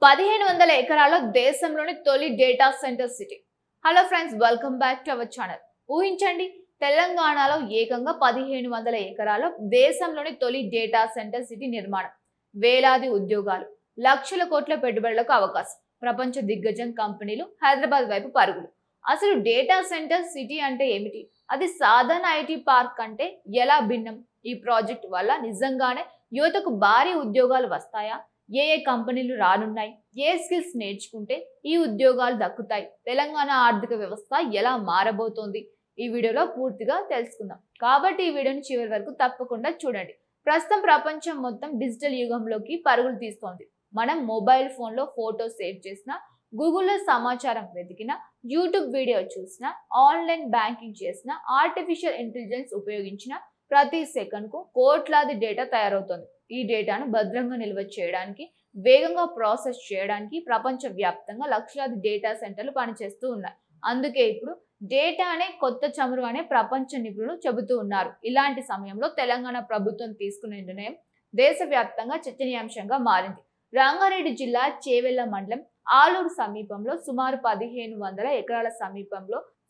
1500 ఎకరాల్లో దేశంలోని తొలి data centre city. Hello friends, welcome back to our channel. ఊహించండి, తెలంగాణలో ఏకంగా 1500 ఎకరాల్లో దేశంలోని తొలి డేటా సెంటర్ సిటీ నిర్మాణం. వేలాది ఉద్యోగాలు, లక్షల కోట్ల పెట్టుబడులకు అవకాశం. ప్రపంచ దిగ్గజం కంపెనీలు హైదరాబాద్ వైపు పరుగులు. అసలు డేటా సెంటర్ సిటీ అంటే ఏమిటి? అది సాధారణ ఐటీ పార్క్ అంటే ఎలా భిన్నం? ఈ ప్రాజెక్ట్ వల్ల నిజంగానే యువతకు భారీ ఉద్యోగాలు వస్తాయా? ఏ కంపెనీలు రానున్నాయి? ఏ స్కిల్స్ నేర్చుకుంటే ఈ ఉద్యోగాలు దక్కుతాయి? తెలంగాణ ఆర్థిక వ్యవస్థ ఎలా మారబోతోంది? ఈ వీడియోలో పూర్తిగా తెలుసుకుందాం. కాబట్టి ఈ వీడియోని చివరి వరకు తప్పకుండా చూడండి. ప్రస్తుతం ప్రపంచం మొత్తం డిజిటల్ యుగంలోకి పరుగులు తీస్తోంది. మనం మొబైల్ ఫోన్లో ఫోటో సేవ్ చేసిన, గూగుల్లో సమాచారం వెతికిన, యూట్యూబ్ వీడియో చూసిన, ఆన్లైన్ బ్యాంకింగ్ చేసిన, ఆర్టిఫిషియల్ ఇంటెలిజెన్స్ ఉపయోగించిన ప్రతి సెకండ్కు కోట్లాది డేటా తయారవుతోంది. ఈ డేటాను భద్రంగా నిల్వ చేయడానికి, వేగంగా ప్రాసెస్ చేయడానికి ప్రపంచ వ్యాప్తంగా లక్షలాది డేటా సెంటర్లు పనిచేస్తూ ఉన్నాయి. అందుకే ఇప్పుడు డేటా అనే కొత్త చమురు అనే ప్రపంచ నిపుణులు చెబుతూ ఉన్నారు. ఇలాంటి సమయంలో తెలంగాణ ప్రభుత్వం తీసుకునే నిర్ణయం దేశవ్యాప్తంగా చర్చనీయాంశంగా మారింది. రంగారెడ్డి జిల్లా చేవెళ్ల మండలం ఆలూరు సమీపంలో సుమారు 1500 ఎకరాల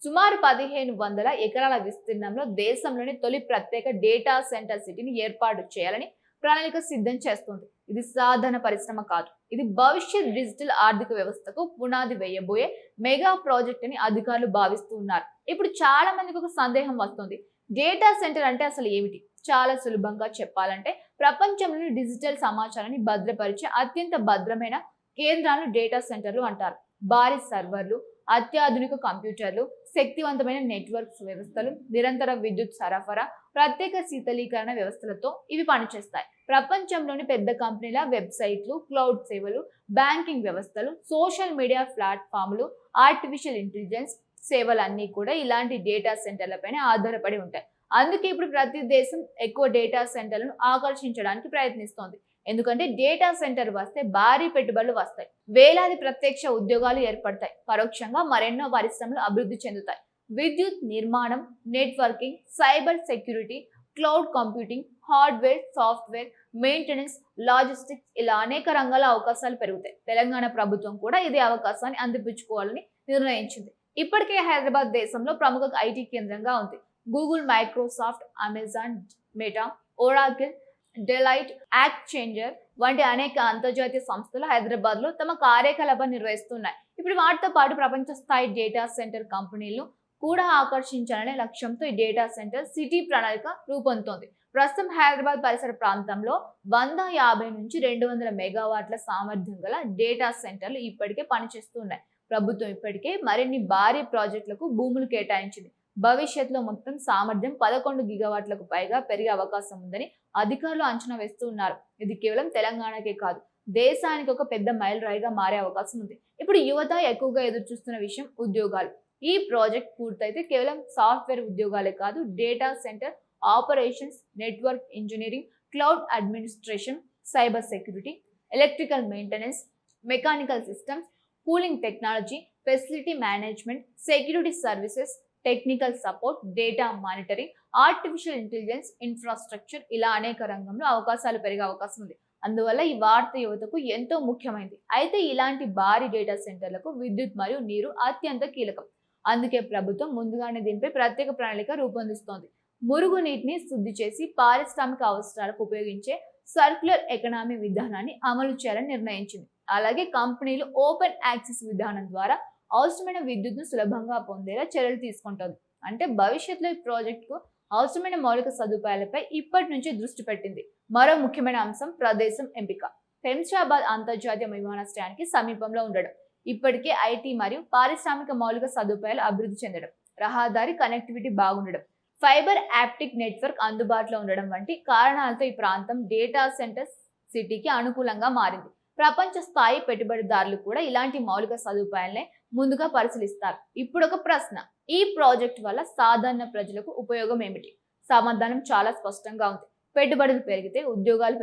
సుమారు 1500 ఎకరాల విస్తీర్ణంలో దేశంలోని తొలి ప్రత్యేక డేటా సెంటర్ సిటీని ఏర్పాటు చేయాలని ప్రణాళిక సిద్ధం చేస్తుంది. ఇది సాధారణ పరిశ్రమ కాదు. ఇది భవిష్యత్ డిజిటల్ ఆర్థిక వ్యవస్థకు పునాది వేయబోయే మెగా ప్రాజెక్ట్ అని అధికారులు భావిస్తూ ఉన్నారు. ఇప్పుడు చాలా మందికి ఒక సందేహం వస్తుంది. డేటా సెంటర్ అంటే అసలు ఏమిటి? చాలా సులభంగా చెప్పాలంటే ప్రపంచంలోని డిజిటల్ సమాచారాన్ని భద్రపరిచే అత్యంత భద్రమైన కేంద్రాలను డేటా సెంటర్లు అంటారు. భారీ సర్వర్లు, అత్యాధునిక కంప్యూటర్లు, శక్తివంతమైన నెట్వర్క్ వ్యవస్థలు, నిరంతర విద్యుత్ సరఫరా, ప్రత్యేక శీతలీకరణ వ్యవస్థలతో ఇవి పనిచేస్తాయి. ప్రపంచంలోని పెద్ద కంపెనీల వెబ్సైట్లు, క్లౌడ్ సేవలు, బ్యాంకింగ్ వ్యవస్థలు, సోషల్ మీడియా ప్లాట్ఫామ్లు, ఆర్టిఫిషియల్ ఇంటెలిజెన్స్ సేవలన్నీ కూడా ఇలాంటి డేటా సెంటర్లపైన ఆధారపడి ఉంటాయి. అందుకే ఇప్పుడు ప్రతి దేశం ఎక్కువ డేటా సెంటర్లను ఆకర్షించడానికి ప్రయత్నిస్తోంది. ఎందుకంటే డేటా సెంటర్ వస్తే భారీ పెట్టుబడులు వస్తాయి, వేలాది ప్రత్యక్ష ఉద్యోగాలు ఏర్పడతాయి, పరోక్షంగా మరెన్నో పరిశ్రమలు అభివృద్ధి చెందుతాయి. విద్యుత్ నిర్మాణం, networking, cyber security, cloud computing, hardware, software, maintenance, logistics ఇలా అనేక రంగాల అవకాశాలు పెరుగుతాయి. తెలంగాణ ప్రభుత్వం కూడా ఇదే అవకాశాన్ని అందిపుచ్చుకోవాలని నిర్ణయించింది. ఇప్పటికే హైదరాబాద్ దేశంలో ప్రముఖ ఐటీ కేంద్రంగా ఉంది. Google, Microsoft, Amazon, Meta, Oracle, Deloitte, Accenture వంటి అనేక అంతర్జాతీయ సంస్థలు హైదరాబాద్ లో తమ కార్యకలాపాలు నిర్వహిస్తున్నాయి. ఇప్పుడు వాటితో పాటు ప్రపంచ స్థాయి డేటా సెంటర్ కంపెనీలు కూడా ఆకర్షించాలనే లక్ష్యంతో ఈ డేటా సెంటర్ సిటీ ప్రణాళిక రూపొందుతోంది. ప్రస్తుతం హైదరాబాద్ పరిసర ప్రాంతంలో 150 నుంచి 200 మెగావాట్ల సామర్థ్యం గల డేటా సెంటర్లు ఇప్పటికే పనిచేస్తున్నాయి. ప్రభుత్వం ఇప్పటికే మరిన్ని భారీ ప్రాజెక్టులకు భూములు కేటాయించింది. భవిష్యత్తులో మొత్తం సామర్థ్యం 11 గిగావాట్లకు పైగా పెరిగే అవకాశం ఉందని అధికారులు అంచనా వేస్తూ ఉన్నారు. ఇది కేవలం తెలంగాణకే కాదు, దేశానికి ఒక పెద్ద మైలురాయిగా మారే అవకాశం ఉంది. ఇప్పుడు యువత ఎక్కువగా ఎదురు చూస్తున్న విషయం ఉద్యోగాలు. ఈ ప్రాజెక్ట్ పూర్తయితే కేవలం సాఫ్ట్వేర్ ఉద్యోగాలే కాదు, data centre operations, network engineering, cloud administration, cyber security, electrical maintenance, mechanical systems, cooling technology, facility management, security services, technical support, data monitoring, artificial intelligence, infrastructure ఇలా అనేక రంగంలో అవకాశాలు పెరిగే అవకాశం ఉంది. అందువల్ల ఈ వార్త యువతకు ఎంతో ముఖ్యమైనది. అయితే ఇలాంటి భారీ డేటా సెంటర్లకు విద్యుత్ మరియు నీరు అత్యంత కీలకం. అందుకే ప్రభుత్వం ముందుగానే దీనిపై ప్రత్యేక ప్రణాళిక రూపొందిస్తోంది. మురుగు నీటిని శుద్ధి చేసి పారిశ్రామిక అవసరాలకు ఉపయోగించే సర్క్యులర్ ఎకనామీ విధానాన్ని అమలు చేయాలని నిర్ణయించింది. అలాగే కంపెనీలు ఓపెన్ యాక్సెస్ విధానం ద్వారా అవసరమైన విద్యుత్ను సులభంగా పొందేలా చర్యలు తీసుకుంటుంది. అంటే భవిష్యత్తులో ఈ ప్రాజెక్టుకు అవసరమైన మౌలిక సదుపాయాలపై ఇప్పటి నుంచి దృష్టి పెట్టింది. మరో ముఖ్యమైన అంశం ప్రదేశం ఎంపిక. శంషాబాద్ అంతర్జాతీయ విమానాశ్రయానికి సమీపంలో ఉండడం, ఇప్పటికే ఐటీ మరియు పారిశ్రామిక మౌలిక సదుపాయాలు అభివృద్ధి చెందడం, రహదారి కనెక్టివిటీ బాగుండడం, ఫైబర్ ఆప్టిక్ నెట్వర్క్ అందుబాటులో ఉండడం వంటి కారణాలతో ఈ ప్రాంతం డేటా సెంటర్ సిటీకి అనుకూలంగా మారింది. ప్రపంచ స్థాయి పెట్టుబడిదారులు కూడా ఇలాంటి మౌలిక సదుపాయాలనే ముందుగా పరిశీలిస్తారు. ఇప్పుడు ఒక ప్రశ్న, ఈ ప్రాజెక్ట్ వల్ల సాధారణ ప్రజలకు ఉపయోగం ఏమిటి? సమాధానం చాలా స్పష్టంగా ఉంది. పెట్టుబడులు పెరిగితే ఉద్యోగాలు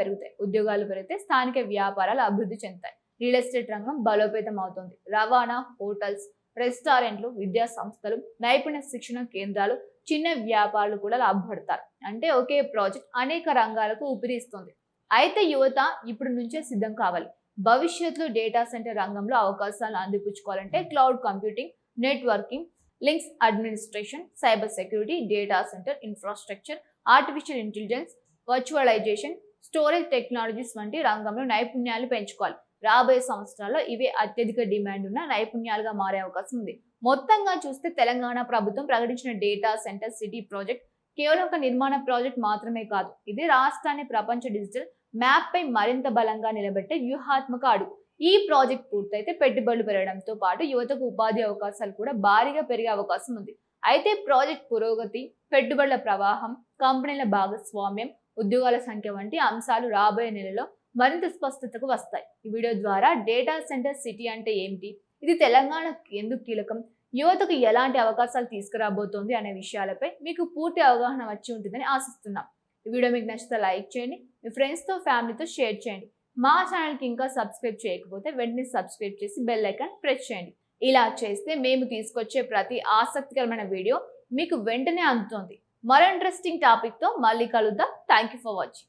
పెరిగితే స్థానిక వ్యాపారాలు అభివృద్ధి చెందుతాయి. రియల్ ఎస్టేట్ రంగం బలోపేతం అవుతుంది. రవాణా, హోటల్స్, రెస్టారెంట్లు, విద్యా సంస్థలు, నైపుణ్య శిక్షణ కేంద్రాలు, చిన్న వ్యాపారులు కూడా లాభపడతారు. అంటే ఒకే ప్రాజెక్ట్ అనేక రంగాలకు ఊపిరి ఇస్తుంది. అయితే యువత ఇప్పుడు నుంచే సిద్ధం కావాలి. భవిష్యత్తులో డేటా సెంటర్ రంగంలో అవకాశాలను అందిపుచ్చుకోవాలంటే cloud computing, networking, Linux administration, cyber security, data centre infrastructure, artificial intelligence, virtualisation, storage technologies వంటి రంగంలో నైపుణ్యాలు పెంచుకోవాలి. రాబోయే సంవత్సరాల్లో ఇవే అత్యధిక డిమాండ్ ఉన్న నైపుణ్యాలుగా మారే అవకాశం ఉంది. మొత్తంగా చూస్తే తెలంగాణ ప్రభుత్వం ప్రకటించిన డేటా సెంటర్ సిటీ ప్రాజెక్ట్ కేవలం ఒక నిర్మాణ ప్రాజెక్ట్ మాత్రమే కాదు, ఇది రాష్ట్రాన్ని ప్రపంచ డిజిటల్ మ్యాప్ పై మరింత బలంగా నిలబెట్టే వ్యూహాత్మక అడుగు. ఈ ప్రాజెక్ట్ పూర్తయితే పెట్టుబడులు పెరగడంతో పాటు యువతకు ఉపాధి అవకాశాలు కూడా భారీగా పెరిగే అవకాశం ఉంది. అయితే ప్రాజెక్ట్ పురోగతి, పెట్టుబడుల ప్రవాహం, కంపెనీల భాగస్వామ్యం, ఉద్యోగాల సంఖ్య వంటి అంశాలు రాబోయే నెలలో మరింత స్పష్టతకు వస్తాయి. ఈ వీడియో ద్వారా డేటా సెంటర్ సిటీ అంటే ఏమిటి, ఇది తెలంగాణకు ఎందుకు కీలకం, యువతకు ఎలాంటి అవకాశాలు తీసుకురాబోతోంది అనే విషయాలపై మీకు పూర్తి అవగాహన వచ్చి ఉంటుందని ఆశిస్తున్నాం. ఈ వీడియో మీకు నచ్చితే లైక్ చేయండి, మీ ఫ్రెండ్స్తో ఫ్యామిలీతో షేర్ చేయండి. మా ఛానల్కి ఇంకా సబ్స్క్రైబ్ చేయకపోతే వెంటనే సబ్స్క్రైబ్ చేసి బెల్ ఐకాన్ ప్రెస్ చేయండి. ఇలా చేస్తే మేము తీసుకొచ్చే ప్రతి ఆసక్తికరమైన వీడియో మీకు వెంటనే అందుతుంది. మరో ఇంట్రెస్టింగ్ టాపిక్తో మళ్ళీ కలుద్దాం. Thank you for watching.